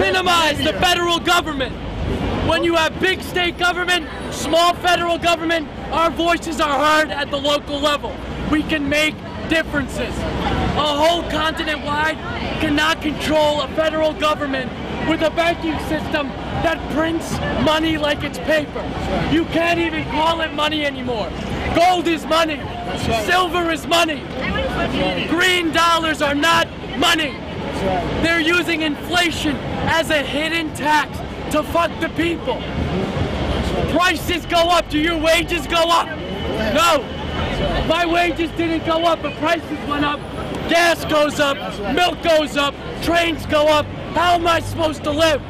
Minimize the federal government. When you have big state government, small federal government, our voices are heard at the local level. We can make differences. A whole continent wide cannot control a federal government with a banking system that prints money like it's paper. You can't even call it money anymore. Gold is money. Silver is money. Green dollars are not money. They're using inflation as a hidden tax to fuck the people. Prices go up. Do your wages go up? No. My wages didn't go up, but prices went up. Gas goes up. Milk goes up. Trains go up. How am I supposed to live?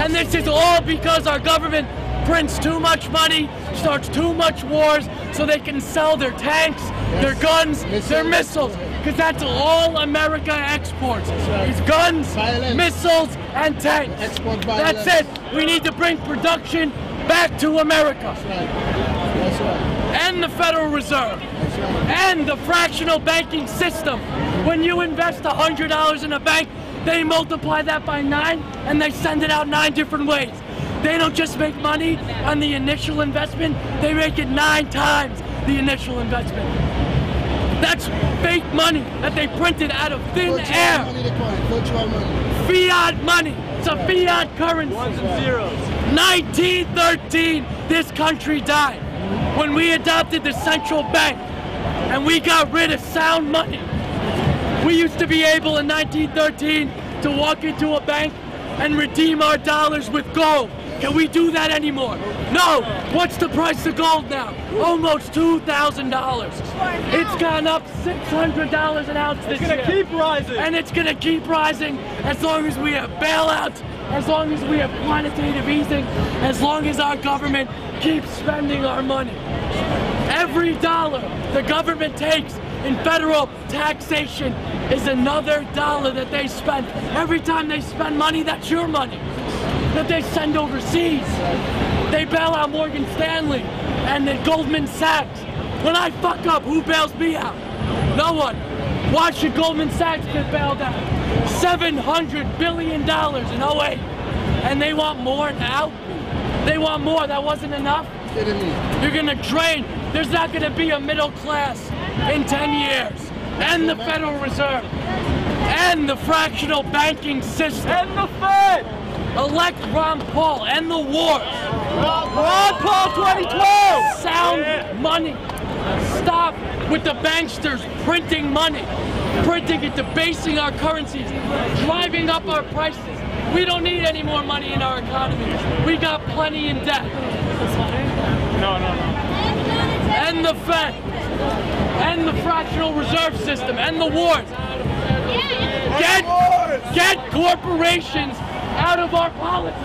And this is all because our government prints too much money, starts too much wars, so they can sell their tanks, their guns, their missiles. Because that's all America exports. Is guns, missiles, and tanks. That's it. We need to bring production back to America. And the Federal Reserve. And the fractional banking system. When you invest $100 in a bank, they multiply that by 9 and they send it out 9 different ways. They don't just make money on the initial investment, they make it 9 times the initial investment. That's fake money that they printed out of thin air. Fiat money. It's a fiat currency. Ones and zeros. 1913, this country died when we adopted the central bank and we got rid of sound money. We used to be able in 1913 to walk into a bank and redeem our dollars with gold. Can we do that anymore? No. What's the price of gold now? Almost $2,000. It's gone up $600 an ounce this year. It's gonna keep rising. And it's gonna keep rising as long as we have bailouts, as long as we have quantitative easing, as long as our government keeps spending our money. Every dollar the government takes in federal taxation is another dollar that they spend. Every time they spend money, that's your money that they send overseas. They bail out Morgan Stanley and then Goldman Sachs. When I fuck up, who bails me out? No one. Why should Goldman Sachs get bailed out? $700 billion in 08. And they want more now? They want more. That wasn't enough? You're gonna drain. There's not gonna be a middle class in 10 years. And the Federal Reserve. And the fractional banking system. And the Fed. Elect Ron Paul. And the wars. Ron Paul 2012. Sound money. Stop with the banksters printing money. Printing it, debasing our currencies. Driving up our prices. We don't need any more money in our economy. We got plenty in debt. No. And the Fed. And the fractional reserve system. And the wars. Get corporations out of our politics.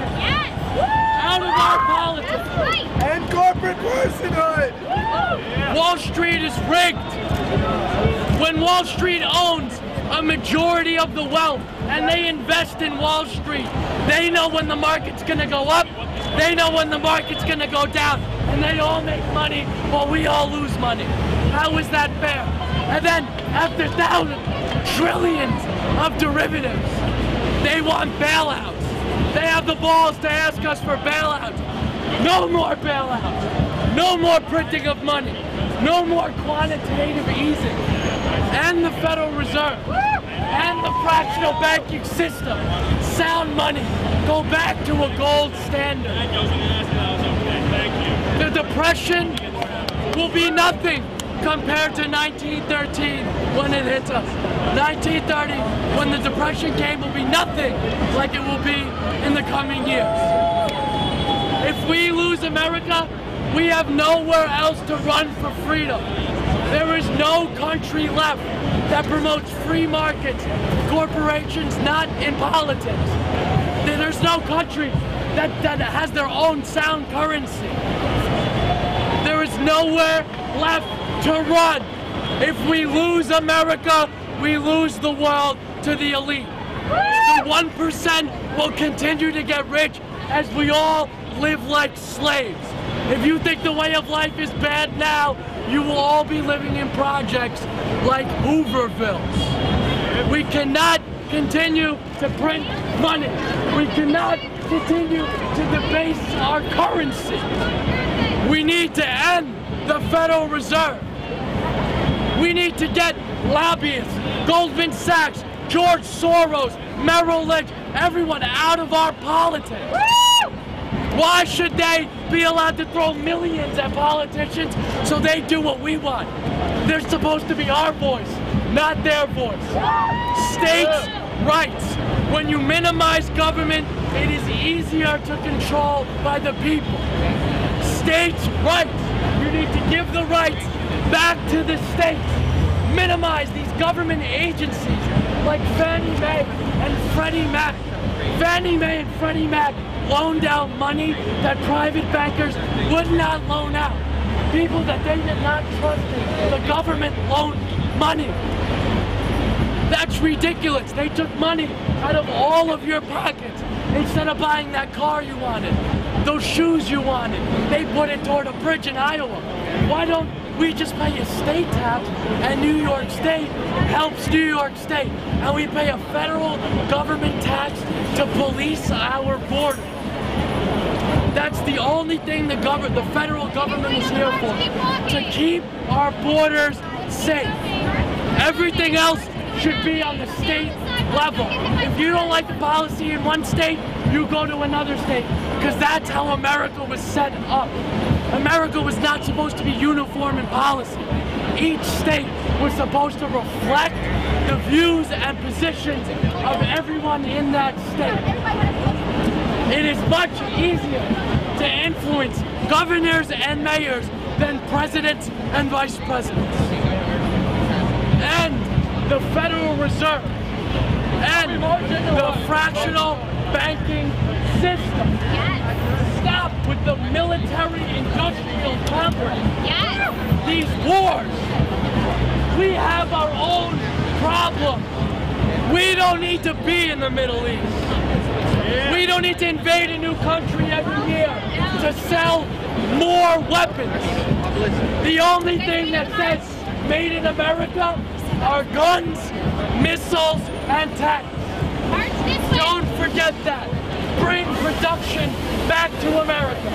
Out of our politics. And corporate personhood. Wall Street is rigged. When Wall Street owns a majority of the wealth and they invest in Wall Street, they know when the market's gonna go up, they know when the market's gonna go down, and they all make money while we all lose money. How is that fair? And then after thousands, trillions of derivatives, they want bailouts. They have the balls to ask us for bailouts. No more bailouts. No more printing of money. No more quantitative easing. And the Federal Reserve. And the fractional banking system. Sound money. Go back to a gold standard. The Depression will be nothing compared to 1913 when it hit us. 1930, when the Depression came, will be nothing like it will be in the coming years. If we lose America, we have nowhere else to run for freedom. There is no country left that promotes free markets, corporations, not in politics. There's no country that has their own sound currency. There is nowhere left to run. If we lose America, we lose the world to the elite. The 1% will continue to get rich as we all live like slaves. If you think the way of life is bad now, you will all be living in projects like Hooverville. We cannot continue to print money. We cannot continue to debase our currency. We need to end the Federal Reserve. We need to get lobbyists, Goldman Sachs, George Soros, Merrill Lynch, everyone out of our politics. Why should they be allowed to throw millions at politicians so they do what we want? They're supposed to be our voice, not their voice. States' rights. When you minimize government, it is easier to control by the people. States' rights. You need to give the rights back to the states. Minimize these government agencies like Fannie Mae and Freddie Mac. Fannie Mae and Freddie Mac loaned out money that private bankers would not loan out. People that they did not trust in, the government loaned money. That's ridiculous. They took money out of all of your pockets instead of buying that car you wanted, those shoes you wanted. They put it toward a bridge in Iowa. Why don't we just pay a state tax, and New York State helps New York State, and we pay a federal government tax to police our border. That's the only thing the federal government is here for, to keep our borders safe. Everything else should be on the state level. If you don't like the policy in one state, you go to another state, because that's how America was set up. America was not supposed to be uniform in policy. Each state was supposed to reflect the views and positions of everyone in that state. It is much easier to influence governors and mayors than presidents and vice presidents. And the Federal Reserve and the fractional banking system. Stop with the military-industrial complex. These wars. We have our own problem. We don't need to be in the Middle East. We don't need to invade a new country every year to sell more weapons. The only thing that says made in America are guns, missiles, and tanks. Don't forget that. Bring production back to America.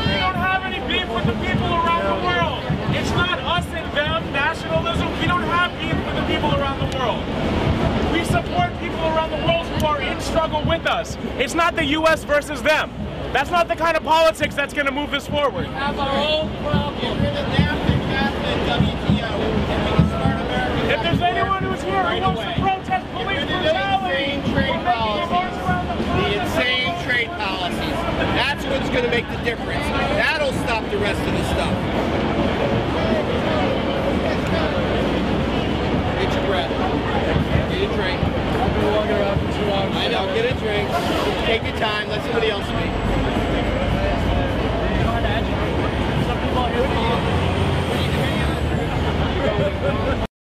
We don't have any beef with the people around the world. It's not us and them, nationalism. We don't have beef with the people around the world. We support people around the world who are in struggle with us. It's not the U.S. versus them. That's not the kind of politics that's going to move this forward. We have our own problem. If there's anyone who's here who wants to protest police brutality, the insane trade policies. That's what's going to make the difference. That'll stop the rest of the stuff. Get your breath. Get a drink. I've been walking around for 2 hours. I know, get a drink. Take your time. Let somebody else speak.